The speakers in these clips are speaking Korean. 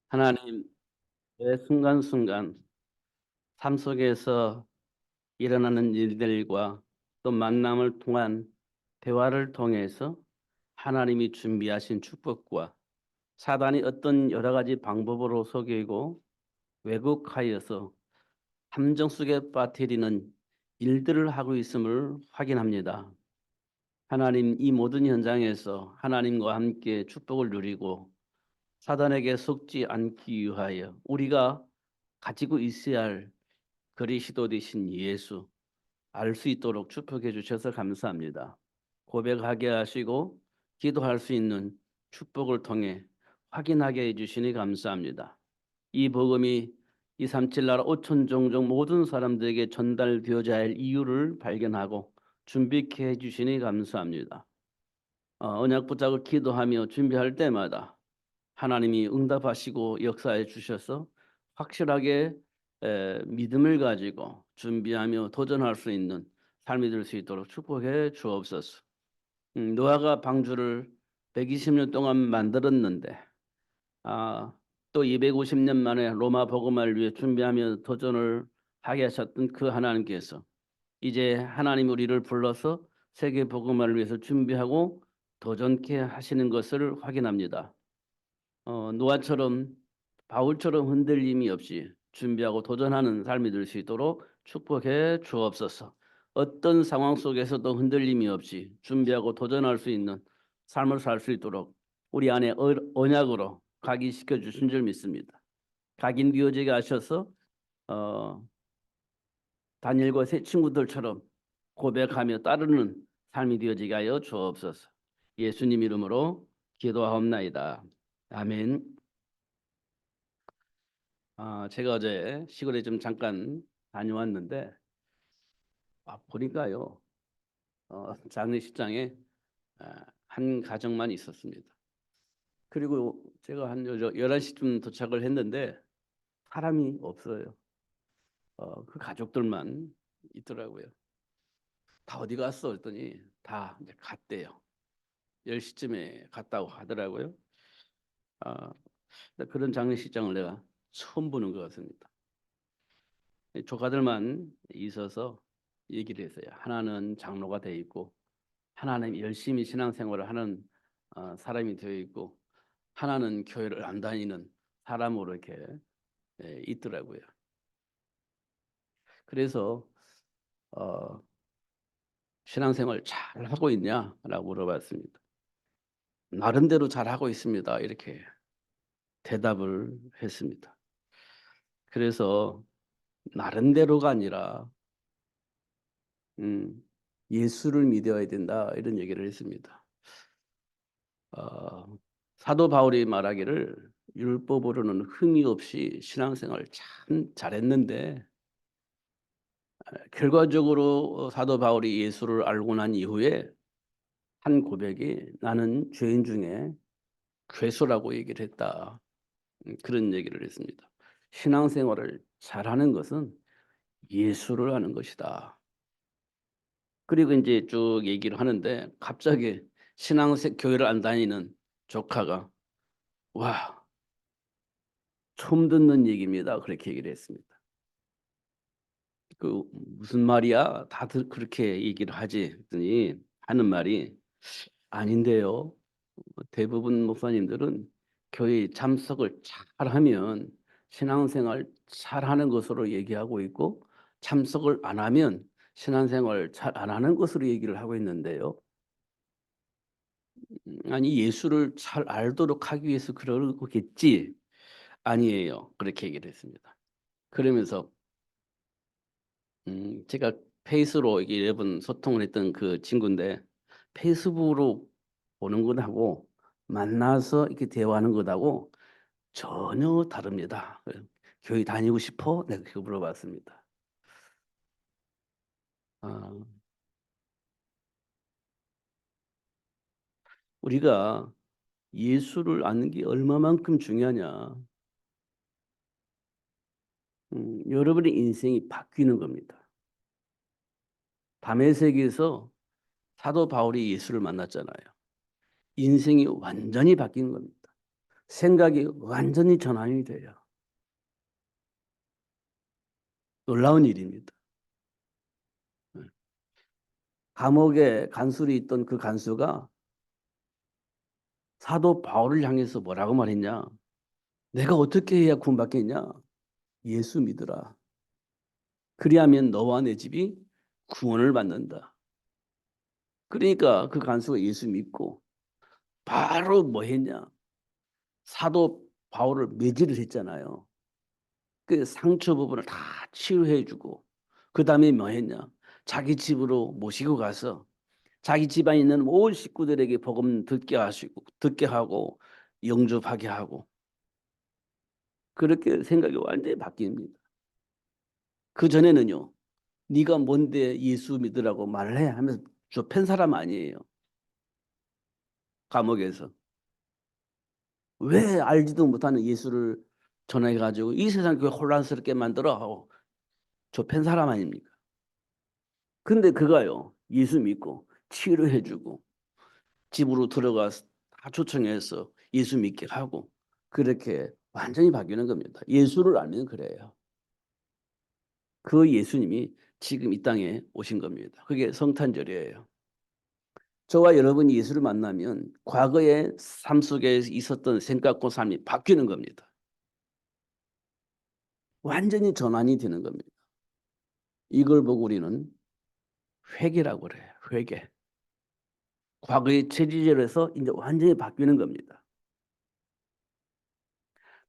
하나님, 매 순간순간 삶 속에서 일어나는 일들과 또 만남을 통한 대화를 통해서 하나님이 준비하신 축복과 사단이 어떤 여러 가지 방법으로 속이고 왜곡하여서 함정 속에 빠뜨리는 일들을 하고 있음을 확인합니다. 하나님, 이 모든 현장에서 하나님과 함께 축복을 누리고 사단에게 속지 않기 위하여 우리가 가지고 있어야 할 그리스도 되신 예수 알 수 있도록 축복해 주셔서 감사합니다. 고백하게 하시고 기도할 수 있는 축복을 통해 확인하게 해 주시니 감사합니다. 이 복음이 237 나라 5천 종족 모든 사람들에게 전달되어야 할 이유를 발견하고 준비케 해 주시니 감사합니다. 언약 붙잡고 기도하며 준비할 때마다 하나님이 응답하시고 역사해 주셔서 확실하게 믿음을 가지고 준비하며 도전할 수 있는 삶이 될 수 있도록 축복해 주옵소서. 노아가 방주를 120년 동안 만들었는데 또 250년 만에 로마 복음화를 위해 준비하며 도전을 하게 하셨던 그 하나님께서 이제 하나님 우리를 불러서 세계 복음화를 위해서 준비하고 도전케 하시는 것을 확인합니다. 노아처럼 바울처럼 흔들림이 없이 준비하고 도전하는 삶이 될 수 있도록 축복해 주옵소서. 어떤 상황 속에서도 흔들림이 없이 준비하고 도전할 수 있는 삶을 살 수 있도록 우리 안에 언약으로 각인시켜 주신 줄 믿습니다. 각인되어지게 하셔서 다니엘과 새 친구들처럼 고백하며 따르는 삶이 되어지게 하여 주옵소서. 예수님 이름으로 기도하옵나이다. 아멘. 제가 어제 시골에 좀 잠깐 다녀왔는데 보니까요 장례식장에 한 가정만 있었습니다. 그리고 제가 한 11시쯤 도착을 했는데 사람이 없어요. 그 가족들만 있더라고요. 다 어디 갔어? 그랬더니 다 이제 갔대요. 10시쯤에 갔다고 하더라고요. 아, 그런 장례식장을 내가 처음 보는 것 같습니다. 조카들만 있어서 얘기를 했어요. 하나는 장로가 되어 있고 하나는 열심히 신앙생활을 하는 사람이 되어 있고 하나는 교회를 안 다니는 사람으로 이렇게 있더라고요. 그래서 어, 신앙생활 잘 하고 있냐라고 물어봤습니다. 나름대로 잘 하고 있습니다. 이렇게 대답을 했습니다. 그래서 나름대로가 아니라 예수를 믿어야 된다 이런 얘기를 했습니다. 사도 바울이 말하기를 율법으로는 흠이 없이 신앙생활을 참 잘했는데 결과적으로 사도 바울이 예수를 알고 난 이후에 한 고백이 나는 죄인 중에 괴수라고 얘기를 했다. 그런 얘기를 했습니다. 신앙생활을 잘하는 것은 예수를 아는 것이다. 그리고 이제 쭉 얘기를 하는데 갑자기 교회를 안 다니는 조카가 와, 처음 듣는 얘기입니다. 그렇게 얘기를 했습니다. 그 무슨 말이야? 다들 그렇게 얘기를 하지. 했더니 하는 말이 아닌데요. 대부분 목사님들은 교회 참석을 잘하면 신앙생활 잘하는 것으로 얘기하고 있고 참석을 안 하면 신앙생활 잘 안 하는 것으로 얘기를 하고 있는데요. 아니 예수를 잘 알도록 하기 위해서 그러겠지. 아니에요. 그렇게 얘기를 했습니다. 그러면서 제가 페이스로 이게 여러 번 소통을 했던 그 친구인데 페이스북으로 보는 것하고 만나서 이렇게 대화하는 것하고 전혀 다릅니다. 교회 다니고 싶어? 내가 그거 물어봤습니다. 아, 우리가 예수를 아는 게 얼마만큼 중요하냐. 여러분의 인생이 바뀌는 겁니다. 밤의 세계에서 사도 바울이 예수를 만났잖아요. 인생이 완전히 바뀐 겁니다. 생각이 완전히 전환이 돼요. 놀라운 일입니다. 감옥에 간수로 있던 그 간수가 사도 바울을 향해서 뭐라고 말했냐? 내가 어떻게 해야 구원받겠냐? 예수 믿으라. 그리하면 너와 내 집이 구원을 받는다. 그러니까 그 간수가 예수 믿고 바로 뭐 했냐? 사도 바울을 매질을 했잖아요. 그 상처 부분을 다 치유해주고 그 다음에 뭐 했냐? 자기 집으로 모시고 가서 자기 집안에 있는 온 식구들에게 복음 듣게 하고 영접하게 하고 그렇게 생각이 완전히 바뀝니다. 그 전에는요, 네가 뭔데 예수 믿으라고 말을 해 하면서 좁힌 사람 아니에요. 감옥에서 왜 알지도 못하는 예수를 전해가지고 이 세상 그 혼란스럽게 만들어 하고 좁힌 사람 아닙니까? 근데 그가요, 예수 믿고 치료해주고 집으로 들어가서 다 초청해서 예수 믿게 하고 그렇게 완전히 바뀌는 겁니다. 예수를 알면 그래요. 그 예수님이 지금 이 땅에 오신 겁니다. 그게 성탄절이에요. 저와 여러분이 예수를 만나면 과거의 삶 속에 있었던 생각과 삶이 바뀌는 겁니다. 완전히 전환이 되는 겁니다. 이걸 보고 우리는 회개라고 그래요. 회개. 과거의 체질에서 이제 완전히 바뀌는 겁니다.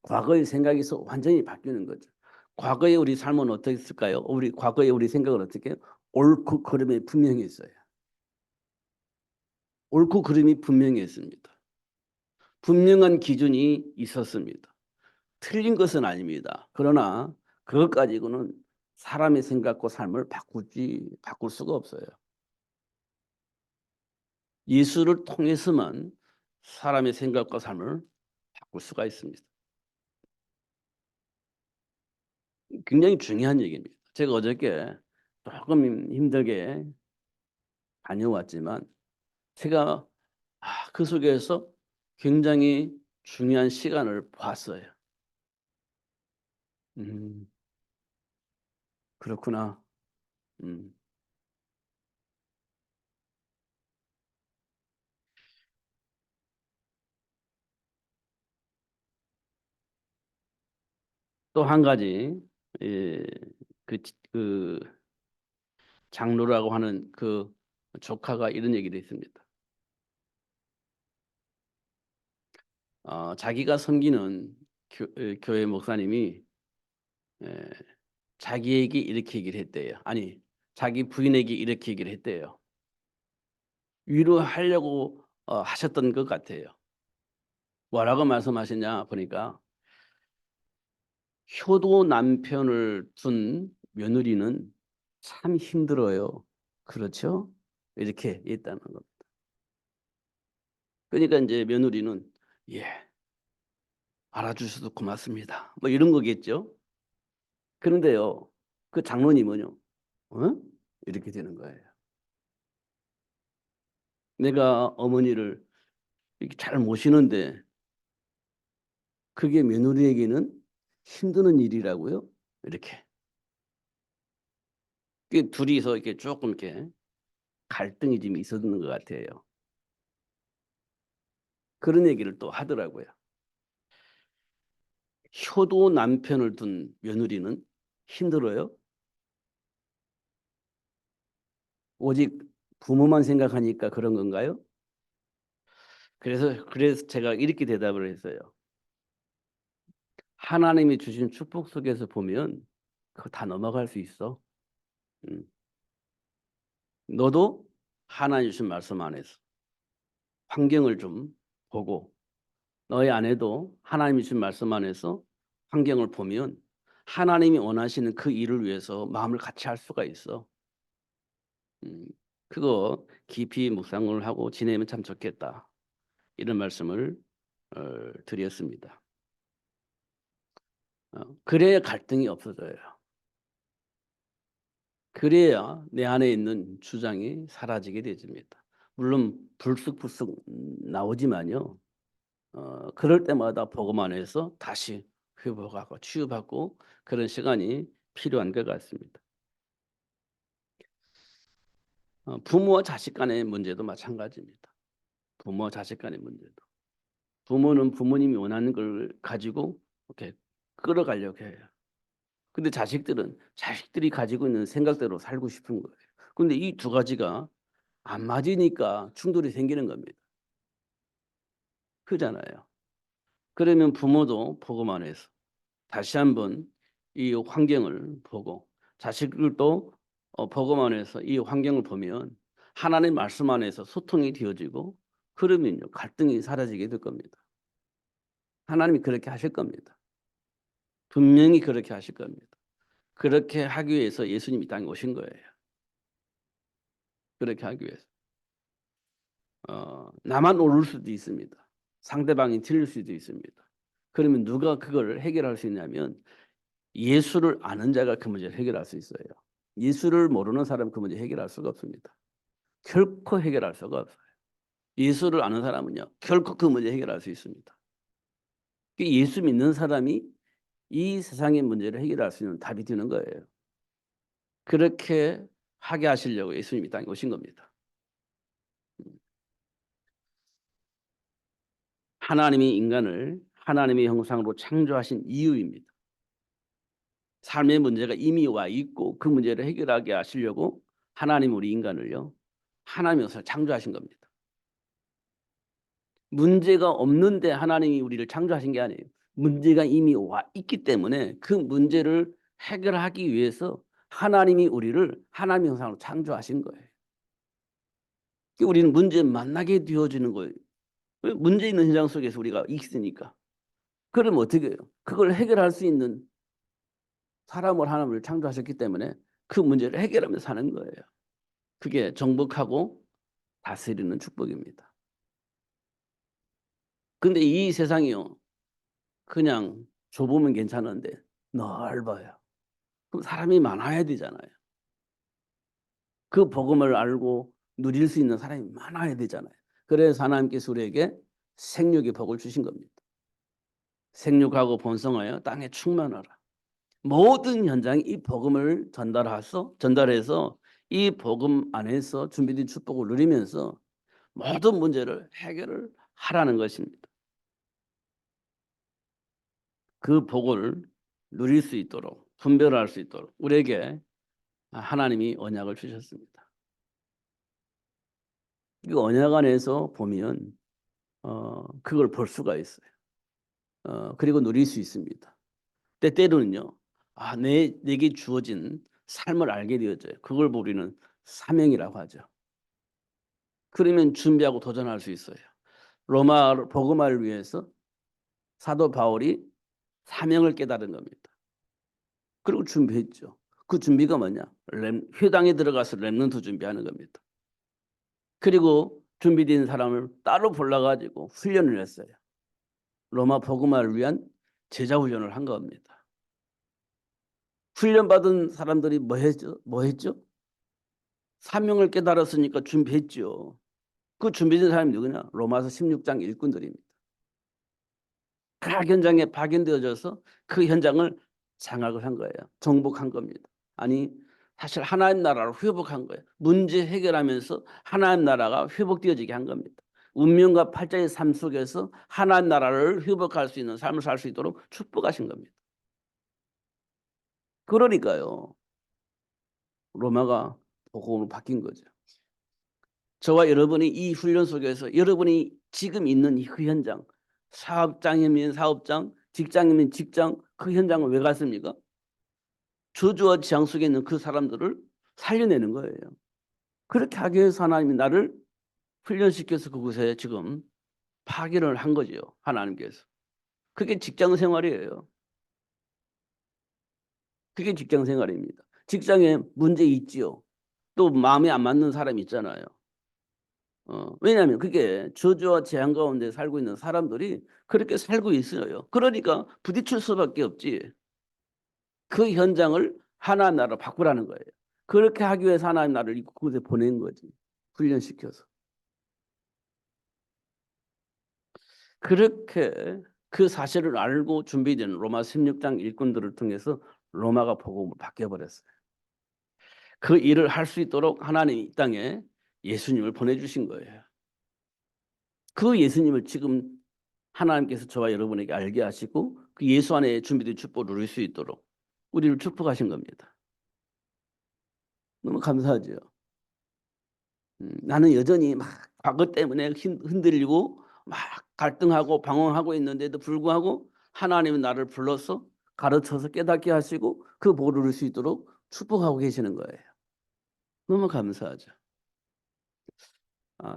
과거의 생각에서 완전히 바뀌는 거죠. 과거의 우리 삶은 어떻을까요? 과거의 우리 생각은 어떻게? 옳고 그름이 분명히 있어요. 옳고 그름이 분명히 있습니다. 분명한 기준이 있었습니다. 틀린 것은 아닙니다. 그러나 그것 가지고는 사람의 생각과 삶을 바꿀 수가 없어요. 예수를 통해서만 사람의 생각과 삶을 바꿀 수가 있습니다. 굉장히 중요한 얘기입니다. 제가 어저께 조금 힘들게 다녀왔지만 제가 그 속에서 굉장히 중요한 시간을 봤어요. 음, 그렇구나. 음. 또 한 가지 예, 그, 그 장로라고 하는 그 조카가 이런 얘기를 했습니다. 자기가 섬기는 교회 목사님이 에, 자기에게 이렇게 얘기를 했대요. 아니, 자기 부인에게 이렇게 얘기를 했대요. 위로하려고 하셨던 것 같아요. 뭐라고 말씀하셨냐 보니까 효도 남편을 둔 며느리는 참 힘들어요. 그렇죠? 이렇게 했다는 겁니다. 그러니까 이제 며느리는 예, 알아주셔서 고맙습니다. 뭐 이런 거겠죠. 그런데요, 그 장로님은요, 어? 이렇게 되는 거예요. 내가 어머니를 이렇게 잘 모시는데 그게 며느리에게는 힘드는 일이라고요? 이렇게. 그 둘이서 이렇게 조금 이렇게 갈등이 좀 있었는 것 같아요. 그런 얘기를 또 하더라고요. 효도 남편을 둔 며느리는 힘들어요? 오직 부모만 생각하니까 그런 건가요? 그래서 제가 이렇게 대답을 했어요. 하나님이 주신 축복 속에서 보면 그거 다 넘어갈 수 있어. 음. 너도 하나님 주신 말씀 안에서 환경을 좀 보고 너의 아내도 하나님이 주신 말씀 안에서 환경을 보면 하나님이 원하시는 그 일을 위해서 마음을 같이 할 수가 있어. 음. 그거 깊이 묵상을 하고 지내면 참 좋겠다. 이런 말씀을 드렸습니다. 그래야 갈등이 없어져요. 그래야 내 안에 있는 주장이 사라지게 되집니다. 물론 불쑥불쑥 나오지만요. 그럴 때마다 복음 안에서 다시 회복하고 치유받고 그런 시간이 필요한 것 같습니다. 부모와 자식 간의 문제도 마찬가지입니다. 부모와 자식 간의 문제도. 부모는 부모님이 원하는 걸 가지고 이렇게 끌어가려고 해요. 근데 자식들은 자식들이 가지고 있는 생각대로 살고 싶은 거예요. 근데 이 두 가지가 안 맞으니까 충돌이 생기는 겁니다. 그잖아요. 그러면 부모도 복음 안에서 다시 한번 이 환경을 보고 자식들도 복음 안에서 이 환경을 보면 하나님 말씀 안에서 소통이 되어지고 그러면요 갈등이 사라지게 될 겁니다. 하나님이 그렇게 하실 겁니다. 분명히 그렇게 하실 겁니다. 그렇게 하기 위해서 예수님이 이 땅에 오신 거예요. 그렇게 하기 위해서. 나만 옳을 수도 있습니다. 상대방이 틀릴 수도 있습니다. 그러면 누가 그걸 해결할 수 있냐면 예수를 아는 자가 그 문제를 해결할 수 있어요. 예수를 모르는 사람은 그 문제 해결할 수가 없습니다. 결코 해결할 수가 없어요. 예수를 아는 사람은요. 결코 그 문제 해결할 수 있습니다. 예수 믿는 사람이 이 세상의 문제를 해결할 수 있는 답이 되는 거예요. 그렇게 하게 하시려고 예수님이 땅에 오신 겁니다. 하나님이 인간을 하나님의 형상으로 창조하신 이유입니다. 삶의 문제가 이미 와 있고 그 문제를 해결하게 하시려고 하나님 우리 인간을요. 하나님께서 창조하신 겁니다. 문제가 없는데 하나님이 우리를 창조하신 게 아니에요. 문제가 이미 와 있기 때문에 그 문제를 해결하기 위해서 하나님이 우리를 하나님의 형상으로 창조하신 거예요. 우리는 문제에 만나게 되어지는 거예요. 문제 있는 현장 속에서 우리가 있으니까. 그러면 어떻게 해요? 그걸 해결할 수 있는 사람을 하나님을 창조하셨기 때문에 그 문제를 해결하면서 사는 거예요. 그게 정복하고 다스리는 축복입니다. 근데 이 세상이요. 그냥 좁으면 괜찮은데 넓어요. 그럼 사람이 많아야 되잖아요. 그 복음을 알고 누릴 수 있는 사람이 많아야 되잖아요. 그래서 하나님께서 우리에게 생육의 복을 주신 겁니다. 생육하고 번성하여 땅에 충만하라. 모든 현장이 이 복음을 전달해서 이 복음 안에서 준비된 축복을 누리면서 모든 문제를 해결을 하라는 것입니다. 그 복을 누릴 수 있도록 분별할 수 있도록 우리에게 하나님이 언약을 주셨습니다. 이 언약 안에서 보면 그걸 볼 수가 있어요. 그리고 누릴 수 있습니다. 때때로는요. 내게 주어진 삶을 알게 되어져요. 그걸 우리는 사명이라고 하죠. 그러면 준비하고 도전할 수 있어요. 로마 복음화를 위해서 사도 바울이 사명을 깨달은 겁니다. 그리고 준비했죠. 그 준비가 뭐냐? 회당에 들어가서 렘넌트 준비하는 겁니다. 그리고 준비된 사람을 따로 골라가지고 훈련을 했어요. 로마 복음화를 위한 제자 훈련을 한 겁니다. 훈련받은 사람들이 뭐 했죠? 사명을 깨달았으니까 준비했죠. 그 준비된 사람이 누구냐? 로마서 16장 일꾼들입니다. 각 현장에 파견되어져서 그 현장을 장악을 한 거예요. 정복한 겁니다. 아니 사실 하나님 나라를 회복한 거예요. 문제 해결하면서 하나님 나라가 회복되어지게 한 겁니다. 운명과 팔자의 삶 속에서 하나님 나라를 회복할 수 있는 삶을 살 수 있도록 축복하신 겁니다. 그러니까요. 로마가 복음으로 바뀐 거죠. 저와 여러분이 이 훈련 속에서 여러분이 지금 있는 그 현장, 사업장이면 사업장, 직장이면 직장, 그 현장을 왜 갔습니까? 저주와 지향 속에 있는 그 사람들을 살려내는 거예요. 그렇게 하기 위해서 하나님이 나를 훈련시켜서 그곳에 지금 파견을 한 거죠. 하나님께서. 그게 직장 생활이에요. 그게 직장 생활입니다. 직장에 문제 있지요. 또 마음에 안 맞는 사람이 있잖아요. 왜냐하면 그게 저주와 재앙 가운데 살고 있는 사람들이 그렇게 살고 있어요. 그러니까 부딪힐 수밖에 없지. 그 현장을 하나님 나라로 바꾸라는 거예요. 그렇게 하기 위해서 하나님 나라를 그곳에 보낸 거지. 훈련시켜서. 그렇게 그 사실을 알고 준비된 로마 16장 일꾼들을 통해서 로마가 복음으로 바뀌어 버렸어요. 그 일을 할 수 있도록 하나님이 이 땅에 예수님을 보내주신 거예요. 그 예수님을 지금 하나님께서 저와 여러분에게 알게 하시고 그 예수 안에 준비된 축복을 누릴 수 있도록 우리를 축복하신 겁니다. 너무 감사하죠. 나는 여전히 막 과거 때문에 흔들리고 막 갈등하고 방황하고 있는데도 불구하고 하나님은 나를 불러서 가르쳐서 깨닫게 하시고 그 복을 누릴 수 있도록 축복하고 계시는 거예요. 너무 감사하죠.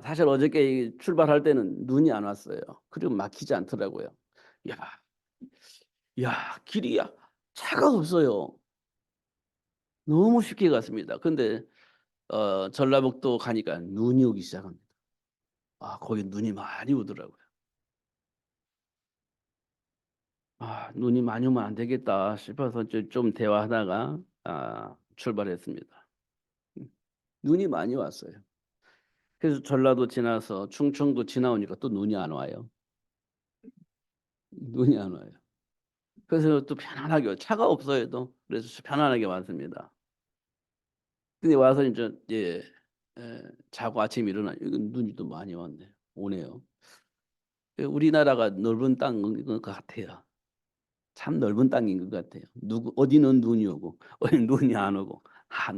사실 어저께 출발할 때는 눈이 안 왔어요. 그리고 막히지 않더라고요. 야, 길이 차가 없어요. 너무 쉽게 갔습니다. 근데 전라북도 가니까 눈이 오기 시작합니다. 거기 눈이 많이 오더라고요. 눈이 많이 오면 안 되겠다 싶어서 좀 대화하다가 출발했습니다. 눈이 많이 왔어요. 그래서 전라도 지나서 충청도 지나오니까 또 눈이 안 와요. 눈이 안 와요. 그래서 또 편안하게 차가 없어요 또. 그래서 편안하게 왔습니다. 근데 와서 이제 자고 아침에 일어나 이건 눈이 또 많이 왔네. 오네요. 우리나라가 넓은 땅인 것 같아요. 참 넓은 땅인 것 같아요. 어디는 눈이 오고 어디는 눈이 안 오고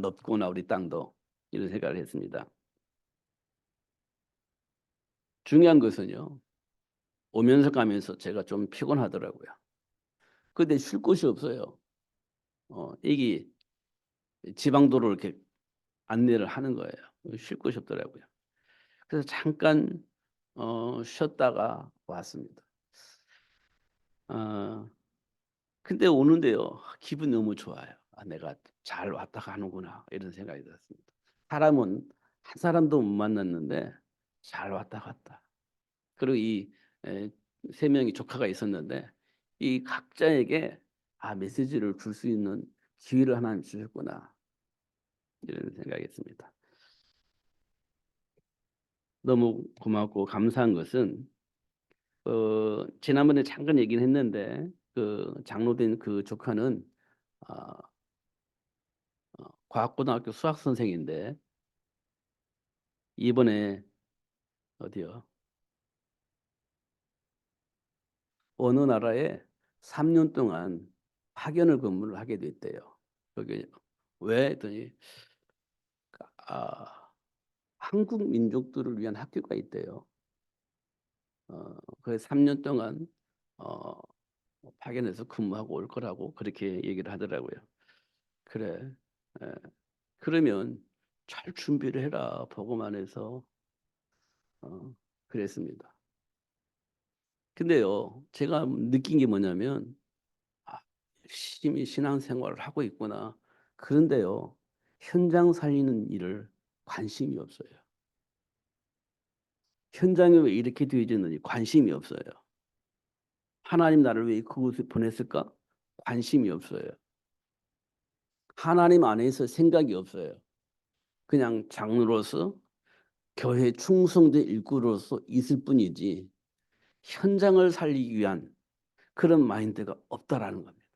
넓구나 우리 땅도 이런 생각을 했습니다. 중요한 것은요. 오면서 가면서 제가 좀 피곤하더라고요. 근데 쉴 곳이 없어요. 이게 지방도로 이렇게 안내를 하는 거예요. 쉴 곳이 없더라고요. 그래서 잠깐 쉬었다가 왔습니다. 어, 근데 오는데요. 기분이 너무 좋아요. 내가 잘 왔다 가는구나 이런 생각이 들었습니다. 사람은 한 사람도 못 만났는데 잘 왔다 갔다. 그리고 이 세 명이 조카가 있었는데 이 각자에게 메시지를 줄 수 있는 기회를 하나님 주셨구나 이런 생각했습니다. 너무 고맙고 감사한 것은 지난번에 잠깐 얘기는 했는데 그 장로된 그 조카는 어, 과학고등학교 수학 선생인데 이번에 어디요? 어느 나라에 3년 동안 파견을 근무를 하게 됐대요. 그게 왜 했더니 아, 한국 민족들을 위한 학교가 있대요. 그래서 3년 동안 어, 파견해서 근무하고 올 거라고 그렇게 얘기를 하더라고요. 그래. 에, 그러면 잘 준비를 해라. 보고만 해서 그랬습니다. 근데요, 제가 느낀 게 뭐냐면 열심히 신앙생활을 하고 있구나. 그런데요, 현장 살리는 일을 관심이 없어요. 현장에 왜 이렇게 되어 있는지 관심이 없어요. 하나님 나를 왜 그곳에 보냈을까? 관심이 없어요. 하나님 안에서 생각이 없어요. 그냥 장로로서 교회 충성된 일꾼으로서 있을 뿐이지 현장을 살리기 위한 그런 마인드가 없다라는 겁니다.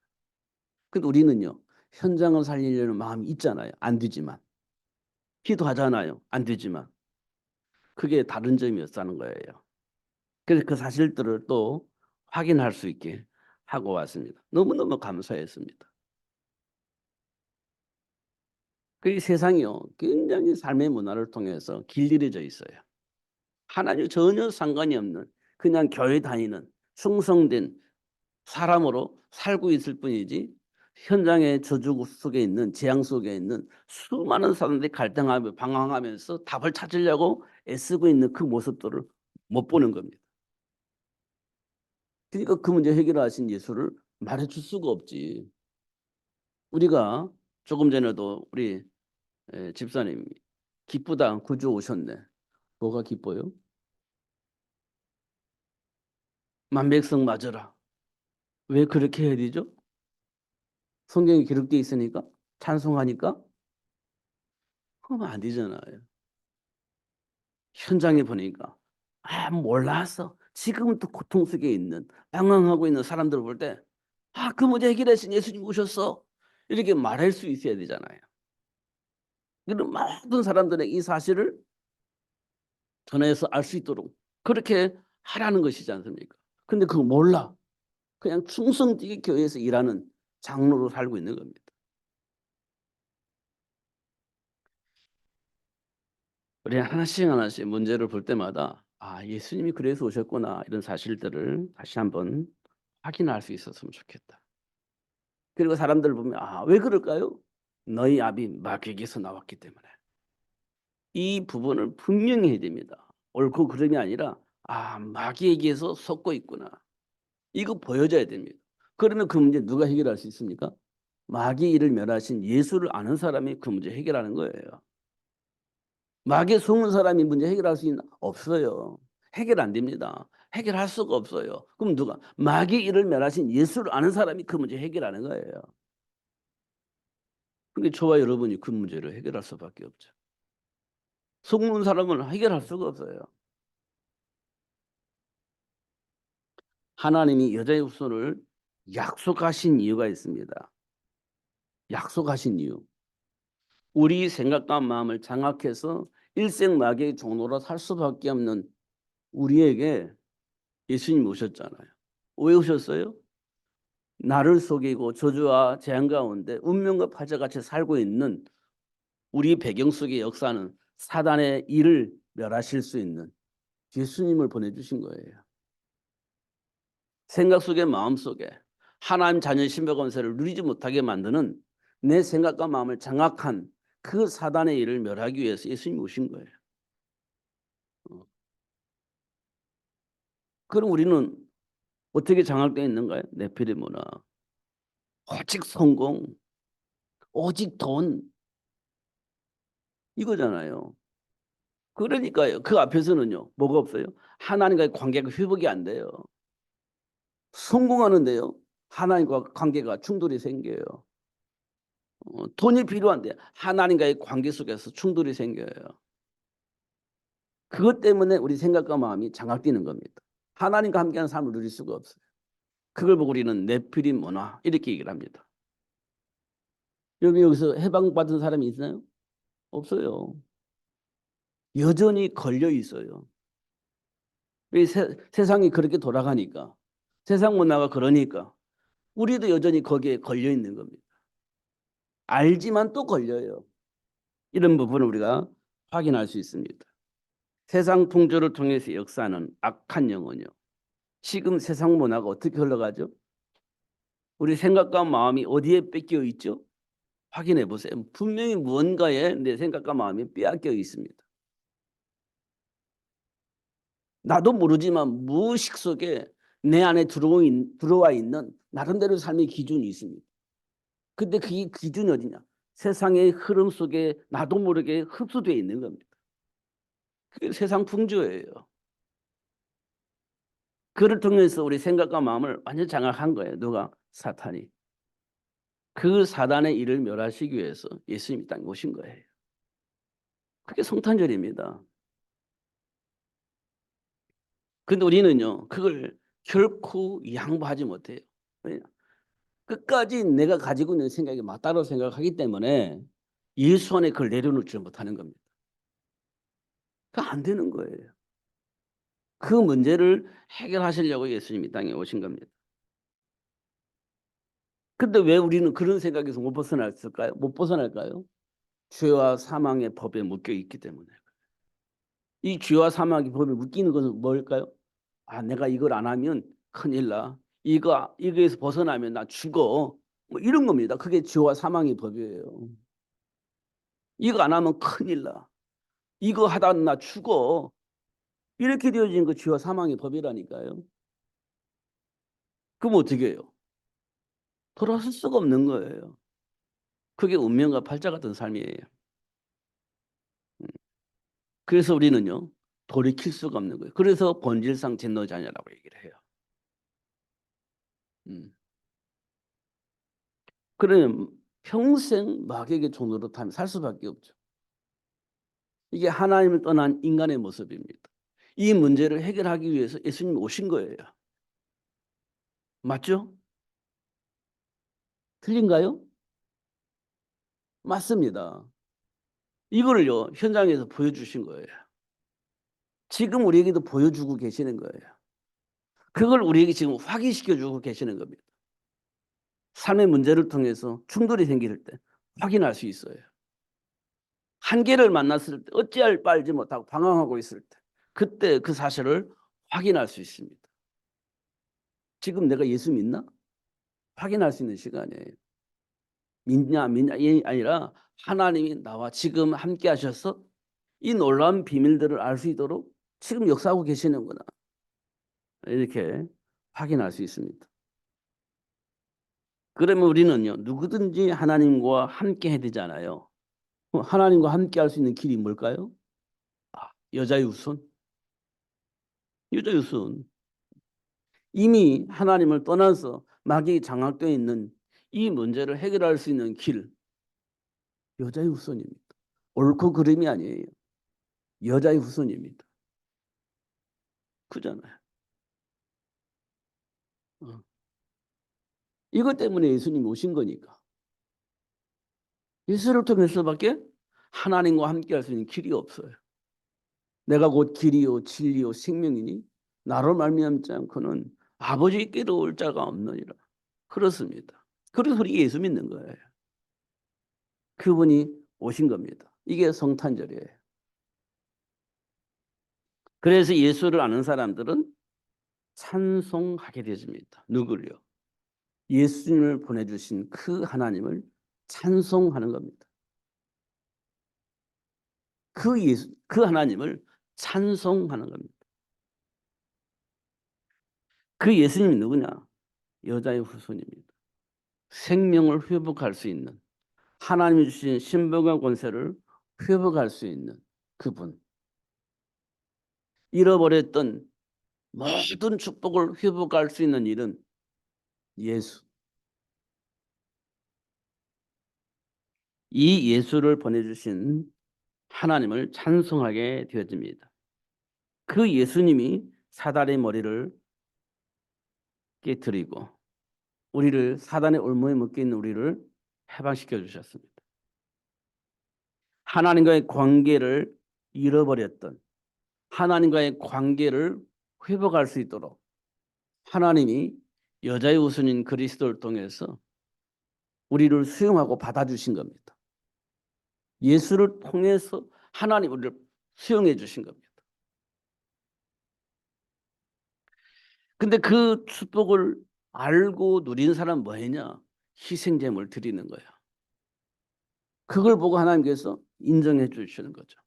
근데 우리는요. 현장을 살리려는 마음이 있잖아요. 안 되지만. 기도하잖아요. 안 되지만. 그게 다른 점이었다는 거예요. 그래서 그 사실들을 또 확인할 수 있게 하고 왔습니다. 너무너무 감사했습니다. 그 세상이요. 굉장히 삶의 문화를 통해서 길들여져 있어요. 하나님 전혀 상관이 없는 그냥 교회 다니는 충성된 사람으로 살고 있을 뿐이지 현장의 저주 속에 있는 재앙 속에 있는 수많은 사람들이 갈등하며 방황하면서 답을 찾으려고 애쓰고 있는 그 모습들을 못 보는 겁니다. 그러니까 그 문제 해결하신 예수를 말해줄 수가 없지. 우리가 조금 전에도 우리 집사님이 기쁘다 구주 오셨네. 뭐가 기뻐요? 만백성 맞으라. 왜 그렇게 해야 되죠? 성경에 기록되어 있으니까 찬송하니까 그러면 안 되잖아요. 현장에 보니까 몰랐어. 지금도 고통 속에 있는, 방황하고 있는 사람들을 볼 때, 아, 그 문제 해결하신 예수님 오셨어. 이렇게 말할 수 있어야 되잖아요. 그런 모든 사람들의 이 사실을 전해서 알 수 있도록 그렇게 하라는 것이지 않습니까? 근데 그거 몰라. 그냥 충성되게 교회에서 일하는 장로로 살고 있는 겁니다. 우리 하나씩 하나씩 문제를 볼 때마다 아, 예수님이 그래서 오셨구나 이런 사실들을 다시 한번 확인할 수 있었으면 좋겠다. 그리고 사람들을 보면 아, 왜 그럴까요? 너희 아비 마귀에게서 나왔기 때문에. 이 부분을 분명히 해야 됩니다. 옳고 그름이 아니라 아, 마귀에게서 섞고 있구나. 이거 보여줘야 됩니다. 그러면 그 문제 누가 해결할 수 있습니까? 마귀의 일을 멸하신 예수를 아는 사람이 그 문제 해결하는 거예요. 마귀에 속는 사람이 문제 해결할 수 있나? 없어요. 해결 안 됩니다. 해결할 수가 없어요. 그럼 누가? 마귀의 일을 멸하신 예수를 아는 사람이 그 문제 해결하는 거예요. 그러니까 저와 여러분이 그 문제를 해결할 수밖에 없죠. 속는 사람은 해결할 수가 없어요. 하나님이 여자의 후손을 약속하신 이유가 있습니다. 약속하신 이유. 우리 생각과 마음을 장악해서 일생 마귀의 종로로 살 수밖에 없는 우리에게 예수님이 오셨잖아요. 왜 오셨어요? 나를 속이고 저주와 재앙 가운데 운명과 파자같이 살고 있는 우리 배경 속의 역사는 사단의 일을 멸하실 수 있는 예수님을 보내주신 거예요. 생각 속에 마음 속에 하나님 자녀의 신분 권세를 누리지 못하게 만드는 내 생각과 마음을 장악한 그 사단의 일을 멸하기 위해서 예수님이 오신 거예요. 그럼 우리는 어떻게 장악되어 있는가요? 네피림 문화. 오직 성공, 오직 돈 이거잖아요. 그러니까요. 그 앞에서는요. 뭐가 없어요? 하나님과의 관계가 회복이 안 돼요. 성공하는데요. 하나님과 관계가 충돌이 생겨요. 돈이 필요한데 하나님과의 관계 속에서 충돌이 생겨요. 그것 때문에 우리 생각과 마음이 장악되는 겁니다. 하나님과 함께하는 삶을 누릴 수가 없어요. 그걸 보고 우리는 네피림 문화 이렇게 얘기를 합니다. 여기서 해방받은 사람이 있나요? 없어요. 여전히 걸려 있어요. 세상이 그렇게 돌아가니까 세상 문화가 그러니까 우리도 여전히 거기에 걸려 있는 겁니다. 알지만 또 걸려요. 이런 부분을 우리가 확인할 수 있습니다. 세상 풍조를 통해서 역사하는 악한 영혼이요. 지금 세상 문화가 어떻게 흘러가죠? 우리 생각과 마음이 어디에 뺏겨 있죠? 확인해 보세요. 분명히 무언가에 내 생각과 마음이 빼앗겨 있습니다. 나도 모르지만 무의식 속에 내 안에 들어와 있는 나름대로 삶의 기준이 있습니다. 근데 그 기준이 어디냐? 세상의 흐름 속에 나도 모르게 흡수되어 있는 겁니다. 그게 세상 풍조예요. 그를 통해서 우리 생각과 마음을 완전 장악한 거예요. 누가? 사탄이. 그 사단의 일을 멸하시기 위해서 예수님이 땅에 오신 거예요. 그게 성탄절입니다. 근데 우리는요, 그걸 결코 양보하지 못해요. 끝까지 내가 가지고 있는 생각이 맞다고 생각하기 때문에 예수 안에 그걸 내려놓지 못하는 겁니다. 그거 안 되는 거예요. 그 문제를 해결하시려고 예수님이 땅에 오신 겁니다. 근데 왜 우리는 그런 생각에서 못 벗어났을까요? 못 벗어날까요? 죄와 사망의 법에 묶여 있기 때문에. 이 죄와 사망의 법에 묶이는 것은 뭘까요? 아, 내가 이걸 안 하면 큰일 나. 이거에서 벗어나면 나 죽어. 뭐 이런 겁니다. 그게 죄와 사망의 법이에요. 이거 안 하면 큰일 나. 이거 하다 나 죽어. 이렇게 되어진 그 죄와 사망의 법이라니까요. 그럼 어떻게 해요? 돌아설 수가 없는 거예요. 그게 운명과 팔자 같은 삶이에요. 그래서 우리는요, 돌이킬 수가 없는 거예요. 그래서 본질상 진노자녀라고 얘기를 해요. 그러면 평생 마귀에게 종노릇 하며 살 수밖에 없죠. 이게 하나님을 떠난 인간의 모습입니다. 이 문제를 해결하기 위해서 예수님이 오신 거예요. 맞죠? 틀린가요? 맞습니다. 이거를요, 현장에서 보여주신 거예요. 지금 우리에게도 보여주고 계시는 거예요. 그걸 우리에게 지금 확인시켜주고 계시는 겁니다. 삶의 문제를 통해서 충돌이 생길 때 확인할 수 있어요. 한계를 만났을 때 어찌할 바 알지 못하고 방황하고 있을 때 그때 그 사실을 확인할 수 있습니다. 지금 내가 예수 믿나? 확인할 수 있는 시간이에요. 믿냐 이 아니라 하나님이 나와 지금 함께 하셔서 이 놀라운 비밀들을 알 수 있도록 지금 역사하고 계시는구나. 이렇게 확인할 수 있습니다. 그러면 우리는요, 누구든지 하나님과 함께 해야 되잖아요. 하나님과 함께 할 수 있는 길이 뭘까요? 여자의 후손. 여자의 후손. 이미 하나님을 떠나서 마귀에 장악되어 있는 이 문제를 해결할 수 있는 길. 여자의 후손입니다. 옳고 그름이 아니에요. 여자의 후손입니다. 그잖아요. 이것 때문에 예수님이 오신 거니까. 예수를 통해서밖에 하나님과 함께 할 수 있는 길이 없어요. 내가 곧 길이요 진리요 생명이니 나로 말미암지 않고는 아버지께로 올 자가 없느니라. 그렇습니다. 그래서 우리 예수 믿는 거예요. 그분이 오신 겁니다. 이게 성탄절이에요. 그래서 예수를 아는 사람들은 찬송하게 되십니다. 누구를요? 예수님을 보내주신 그 하나님을 찬송하는 겁니다. 그 하나님을 찬송하는 겁니다. 그 예수님이 누구냐? 여자의 후손입니다. 생명을 회복할 수 있는 하나님이 주신 신분과 권세를 회복할 수 있는 그분. 잃어버렸던 모든 축복을 회복할 수 있는 일은 예수. 이 예수를 보내주신 하나님을 찬송하게 되어집니다. 그 예수님이 사단의 머리를 깨뜨리고 우리를 사단의 올무에 묶여 있는 우리를 해방시켜 주셨습니다. 하나님과의 관계를 잃어버렸던 하나님과의 관계를 회복할 수 있도록 하나님이 여자의 후손인 그리스도를 통해서 우리를 수용하고 받아주신 겁니다. 예수를 통해서 하나님 우리를 수용해 주신 겁니다. 근데 그 축복을 알고 누린 사람 뭐했냐? 희생제물 드리는 거예요. 그걸 보고 하나님께서 인정해 주시는 거죠.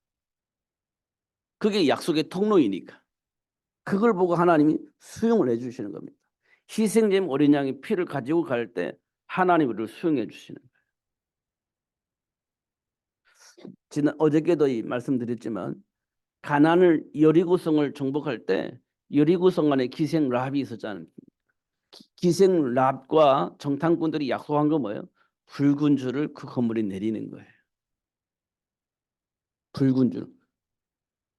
그게 약속의 통로이니까. 그걸 보고 하나님이 수용을 해 주시는 겁니다. 희생제물 어린 양의 피를 가지고 갈 때 하나님 우리를 수용해 주시는 거예요. 어저께도 말씀드렸지만 가나안을 여리고성을 정복할 때 여리고성 안에 기생 랍이 있었잖아요. 기생 랍과 정탐꾼들이 약속한 거 뭐예요? 붉은 줄을 그 건물에 내리는 거예요. 붉은 줄.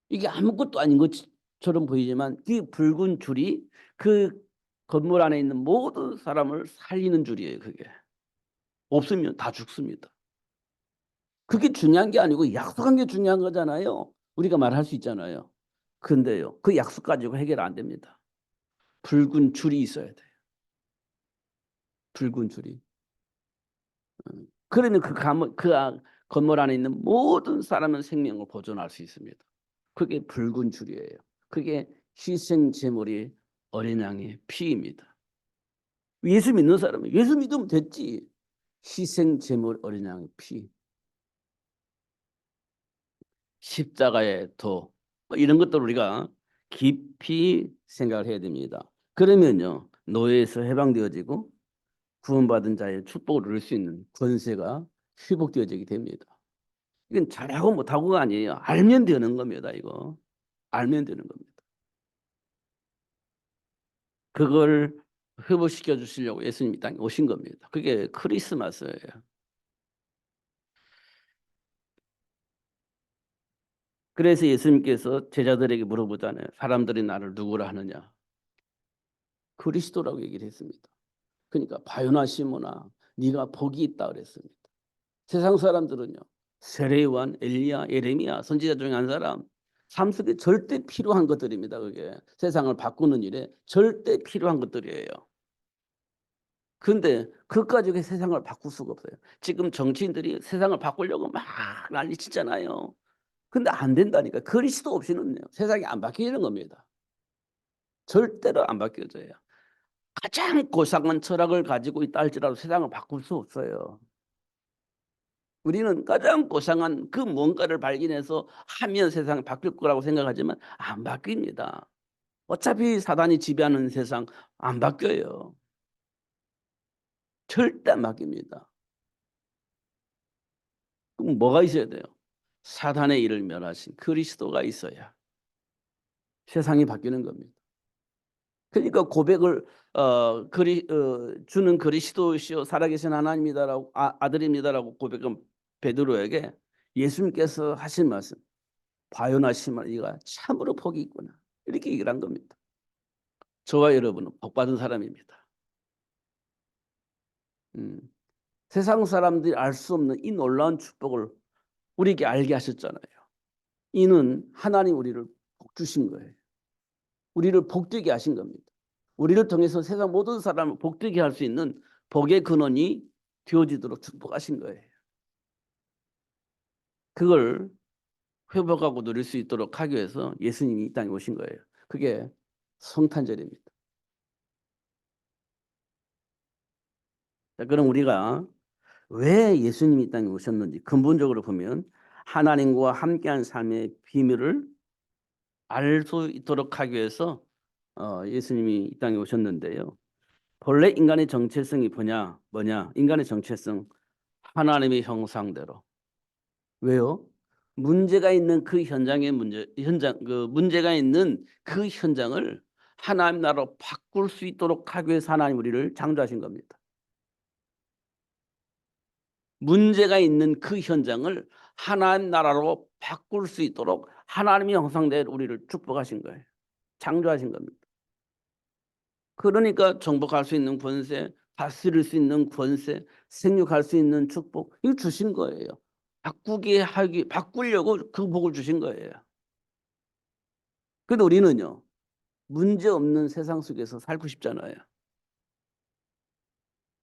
이게 아무것도 아닌 것처럼 보이지만 그 붉은 줄이 그 건물 안에 있는 모든 사람을 살리는 줄이에요. 그게. 없으면 다 죽습니다. 그게 중요한 게 아니고 약속한 게 중요한 거잖아요. 우리가 말할 수 있잖아요. 근데요. 그 약속 가지고 해결 안 됩니다. 붉은 줄이 있어야 돼요. 붉은 줄이. 그러면 건물 안에 있는 모든 사람의 생명을 보존할 수 있습니다. 그게 붉은 줄이에요. 그게 희생 제물이 어린 양의 피입니다. 예수 믿는 사람은 예수 믿으면 됐지. 희생 제물 어린 양의 피. 십자가의 도. 이런 것들 우리가 깊이 생각을 해야 됩니다. 그러면요. 노예에서 해방되어지고 구원받은 자의 축복을 누릴 수 있는 권세가 회복되어지게 됩니다. 이건 잘하고 못하고가 아니에요. 알면 되는 겁니다. 이거. 알면 되는 겁니다. 그걸 회복시켜 주시려고 예수님이 땅에 오신 겁니다. 그게 크리스마스예요. 그래서 예수님께서 제자들에게 물어보잖아요. 사람들이 나를 누구라 하느냐? 그리스도라고 얘기를 했습니다. 그러니까 바요나 시모나 네가 복이 있다 그랬습니다. 세상 사람들은요. 세례요한, 엘리야, 예레미야 선지자 중에 한 사람 삶 속에 절대 필요한 것들입니다. 그게 세상을 바꾸는 일에 절대 필요한 것들이에요. 근데 그까지 세상을 바꿀 수가 없어요. 지금 정치인들이 세상을 바꾸려고 막 난리치잖아요. 근데 안 된다니까. 그리스도 없이는요. 세상이 안 바뀌는 겁니다. 절대로 안 바뀌어져요. 가장 고상한 철학을 가지고 있다 할지라도 세상을 바꿀 수 없어요. 우리는 가장 고상한 그 뭔가를 발견해서 하면 세상이 바뀔 거라고 생각하지만 안 바뀝니다. 어차피 사단이 지배하는 세상 안 바뀌어요. 절대 안 바뀝니다. 그럼 뭐가 있어야 돼요? 사단의 일을 멸하신 그리스도가 있어야 세상이 바뀌는 겁니다. 그러니까 고백을 주는 그리스도시요 살아계신 하나님이다라고 아들입니다라고 고백한 베드로에게 예수님께서 하신 말씀 바요나 시마리가 참으로 복이 있구나 이렇게 얘기를 한 겁니다. 저와 여러분은 복받은 사람입니다. 세상 사람들이 알 수 없는 이 놀라운 축복을 우리에게 알게 하셨잖아요. 이는 하나님 우리를 복 주신 거예요. 우리를 복되게 하신 겁니다. 우리를 통해서 세상 모든 사람을 복되게 할 수 있는 복의 근원이 되어지도록 축복하신 거예요. 그걸 회복하고 누릴 수 있도록 하기 위해서 예수님이 이 땅에 오신 거예요. 그게 성탄절입니다. 자, 그럼 우리가 왜 예수님이 이 땅에 오셨는지 근본적으로 보면 하나님과 함께한 삶의 비밀을 알 수 있도록 하기 위해서 예수님이 이 땅에 오셨는데요. 본래 인간의 정체성이 뭐냐? 인간의 정체성 하나님의 형상대로. 왜요? 문제가 있는 그 현장의 문제가 있는 그 현장을 하나님 나라로 바꿀 수 있도록 하기 위해서 하나님 우리를 창조하신 겁니다. 문제가 있는 그 현장을 하나님 나라로 바꿀 수 있도록 하나님의 형상대로 우리를 축복하신 거예요. 창조하신 겁니다. 그러니까 정복할 수 있는 권세, 다스릴 수 있는 권세, 생육할 수 있는 축복 이거 주신 거예요. 바꾸려고 그 복을 주신 거예요. 근데 우리는요. 문제 없는 세상 속에서 살고 싶잖아요.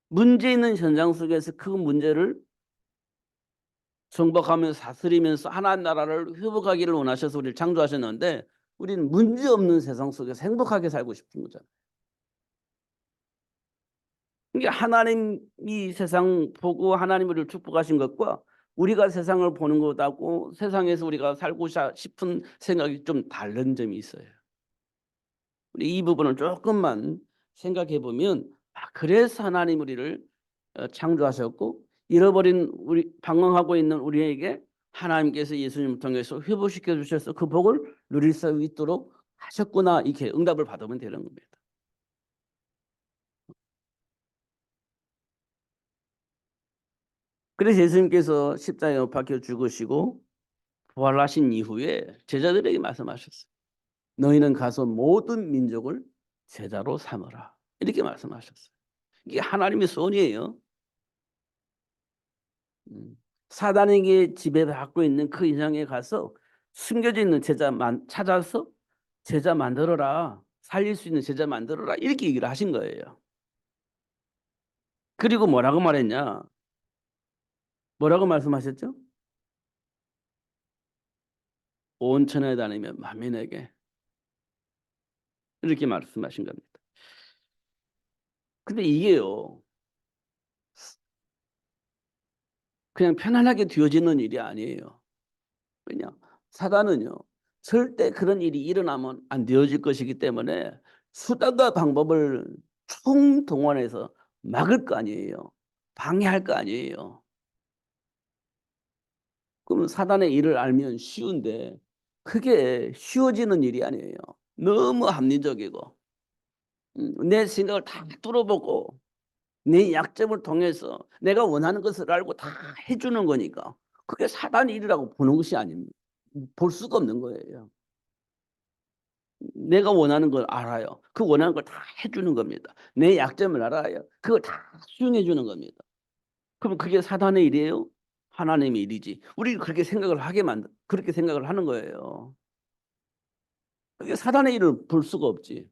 문제 있는 현장 속에서 그 문제를 정복하면서 다스리면서 하나님 나라를 회복하기를 원하셔서 우리를 창조하셨는데 우리는 문제 없는 세상 속에서 행복하게 살고 싶은 거잖아요. 이게 하나님이 세상 보고 하나님 우리를 축복하신 것과 우리가 세상을 보는 것하고 세상에서 우리가 살고 싶은 생각이 좀 다른 점이 있어요. 우리 이 부분을 조금만 생각해 보면 그래서 하나님 우리를 창조하셨고 잃어버린 우리 방황하고 있는 우리에게 하나님께서 예수님을 통해서 회복시켜 주셔서 그 복을 누릴 수 있도록 하셨구나 이렇게 응답을 받으면 되는 겁니다. 그래서 예수님께서 십자가에 못 박혀 죽으시고 부활하신 이후에 제자들에게 말씀하셨어요. 너희는 가서 모든 민족을 제자로 삼으라. 이렇게 말씀하셨어요. 이게 하나님의 손이에요. 사단에게 지배받고 있는 그 인상에 가서 숨겨져 있는 제자만 찾아서 제자 만들어라. 살릴 수 있는 제자 만들어라. 이렇게 얘기를 하신 거예요. 그리고 뭐라고 말했냐? 뭐라고 말씀하셨죠? 온 천하에 다니며 만민에게 이렇게 말씀하신 겁니다. 근데 이게요. 그냥 편안하게 되어지는 일이 아니에요. 왜냐? 사단은요. 절대 그런 일이 일어나면 안 되어질 것이기 때문에 수단과 방법을 총동원해서 막을 거 아니에요. 방해할 거 아니에요. 그러면 사단의 일을 알면 쉬운데 그게 쉬워지는 일이 아니에요. 너무 합리적이고 내 생각을 다 뚫어보고 내 약점을 통해서 내가 원하는 것을 알고 다 해주는 거니까 그게 사단의 일이라고 보는 것이 아닙니다. 볼 수가 없는 거예요. 내가 원하는 걸 알아요. 그 원하는 걸 다 해주는 겁니다. 내 약점을 알아요. 그걸 다 수용해 주는 겁니다. 그럼 그게 사단의 일이에요? 하나님의 일이지. 우리가 그렇게 생각을 하게 그렇게 생각을 하는 거예요. 그게 사단의 일을 볼 수가 없지.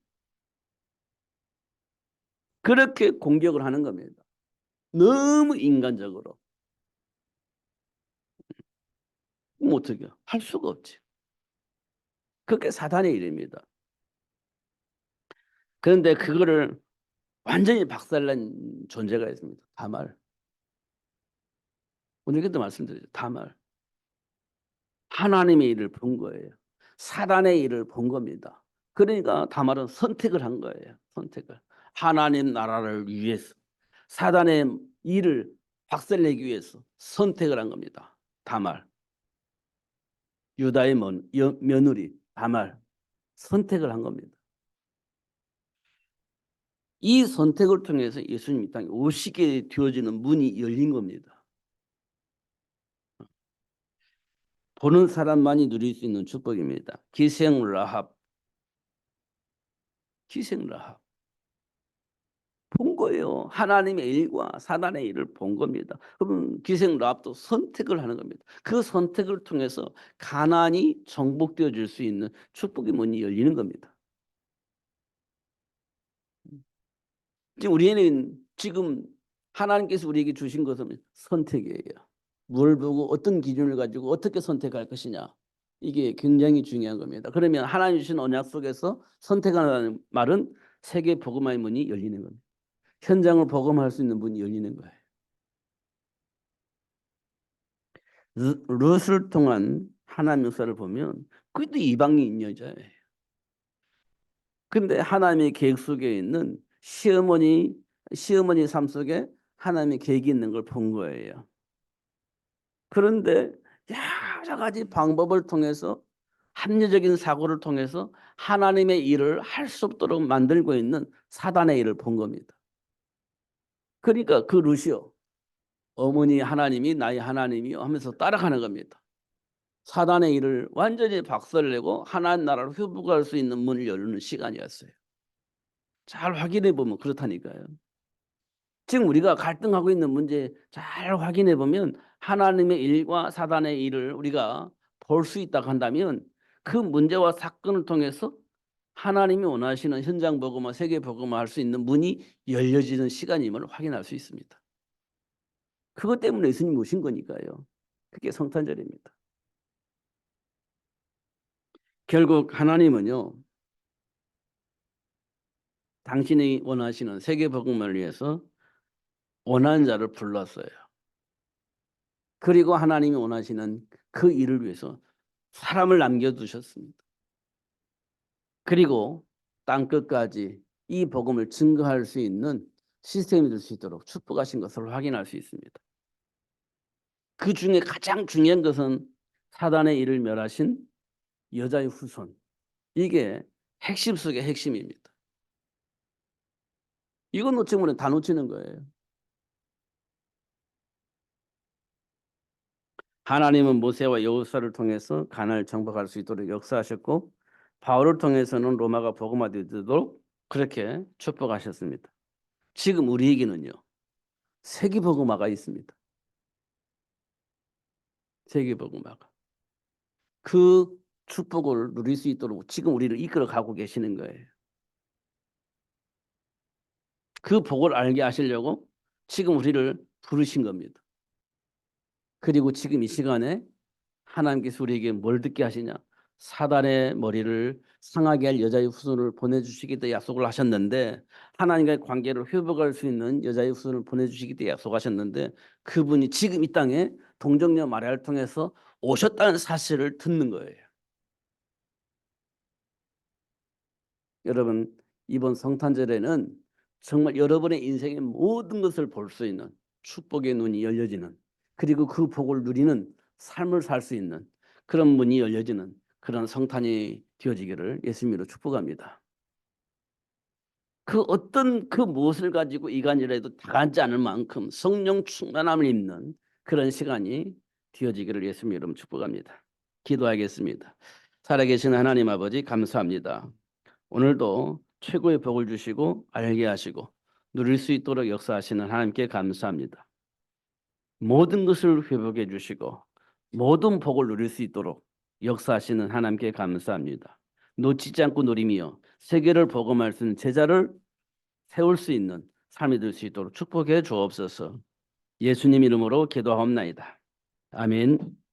그렇게 공격을 하는 겁니다. 너무 인간적으로. 그럼 어떻게 할 수가 없지. 그게 사단의 일입니다. 그런데 그거를 완전히 박살낸 존재가 있습니다. 다말. 오늘도 말씀드렸죠. 다말. 하나님의 일을 본 거예요. 사단의 일을 본 겁니다. 그러니까 다말은 선택을 한 거예요. 선택을. 하나님 나라를 위해서. 사단의 일을 박살내기 위해서 선택을 한 겁니다. 다말. 유다의 며느리 다말. 선택을 한 겁니다. 이 선택을 통해서 예수님 이 땅에 오시게 되어지는 문이 열린 겁니다. 보는 사람만이 누릴 수 있는 축복입니다. 기생 라합. 기생 라합. 본 거예요. 하나님의 일과 사단의 일을 본 겁니다. 그러면 기생 라합도 선택을 하는 겁니다. 그 선택을 통해서 가나안이 정복되어질 수 있는 축복의 문이 열리는 겁니다. 지금 하나님께서 우리에게 주신 것은 선택이에요. 뭘 보고 어떤 기준을 가지고 어떻게 선택할 것이냐. 이게 굉장히 중요한 겁니다. 그러면 하나님 주신 언약 속에서 선택하는 말은 세계 복음화의 문이 열리는 겁니다. 현장을 복음할 수 있는 문이 열리는 거예요. 룻을 통한 하나님 역사를 보면 그것도 이방인 여자예요. 근데 하나님의 계획 속에 있는 시어머니 삶 속에 하나님의 계획이 있는 걸 본 거예요. 그런데 여러 가지 방법을 통해서 합리적인 사고를 통해서 하나님의 일을 할 수 없도록 만들고 있는 사단의 일을 본 겁니다. 그러니까 그 룻이요. 어머니 하나님이 나의 하나님이요 하면서 따라가는 겁니다. 사단의 일을 완전히 박살내고 하나님 나라로 회복할 수 있는 문을 열는 시간이었어요. 잘 확인해 보면 그렇다니까요. 지금 우리가 갈등하고 있는 문제 잘 확인해 보면 하나님의 일과 사단의 일을 우리가 볼 수 있다고 한다면 그 문제와 사건을 통해서 하나님이 원하시는 현장 복음화, 세계 복음화 할 수 있는 문이 열려지는 시간임을 확인할 수 있습니다. 그것 때문에 예수님이 오신 거니까요. 그게 성탄절입니다. 결국 하나님은요. 당신이 원하시는 세계 복음화를 위해서 원하는 자를 불렀어요. 그리고 하나님이 원하시는 그 일을 위해서 사람을 남겨두셨습니다. 그리고 땅끝까지 이 복음을 증거할 수 있는 시스템이 될 수 있도록 축복하신 것을 확인할 수 있습니다. 그 중에 가장 중요한 것은 사단의 일을 멸하신 여자의 후손. 이게 핵심 속의 핵심입니다. 이건 놓치면 다 놓치는 거예요. 하나님은 모세와 여호수아를 통해서 가나안을 정복할 수 있도록 역사하셨고 바울을 통해서는 로마가 복음화되도록 그렇게 축복하셨습니다. 지금 우리에게는요. 세계 복음화가 있습니다. 세계 복음화가. 그 축복을 누릴 수 있도록 지금 우리를 이끌어 가고 계시는 거예요. 그 복을 알게 하시려고 지금 우리를 부르신 겁니다. 그리고 지금 이 시간에 하나님께서 우리에게 뭘 듣게 하시냐? 사단의 머리를 상하게 할 여자의 후손을 보내주시겠다 약속을 하셨는데 하나님과의 관계를 회복할 수 있는 여자의 후손을 보내주시겠다 약속하셨는데 그분이 지금 이 땅에 동정녀 마리아를 통해서 오셨다는 사실을 듣는 거예요. 여러분 이번 성탄절에는 정말 여러분의 인생의 모든 것을 볼 수 있는 축복의 눈이 열려지는 그리고 그 복을 누리는 삶을 살 수 있는 그런 문이 열려지는 그런 성탄이 되어지기를 예수님으로 축복합니다. 그 어떤 그 무엇을 가지고 이간이라도 다가지 않을 만큼 성령 충만함을 입는 그런 시간이 되어지기를 예수님 이름 축복합니다. 기도하겠습니다. 살아계신 하나님 아버지 감사합니다. 오늘도 최고의 복을 주시고 알게 하시고 누릴 수 있도록 역사하시는 하나님께 감사합니다. 모든 것을 회복해 주시고 모든 복을 누릴 수 있도록 역사하시는 하나님께 감사합니다. 놓치지 않고 누리며 세계를 복음할 수 있는 제자를 세울 수 있는 삶이 될 수 있도록 축복해 주옵소서. 예수님 이름으로 기도하옵나이다. 아멘.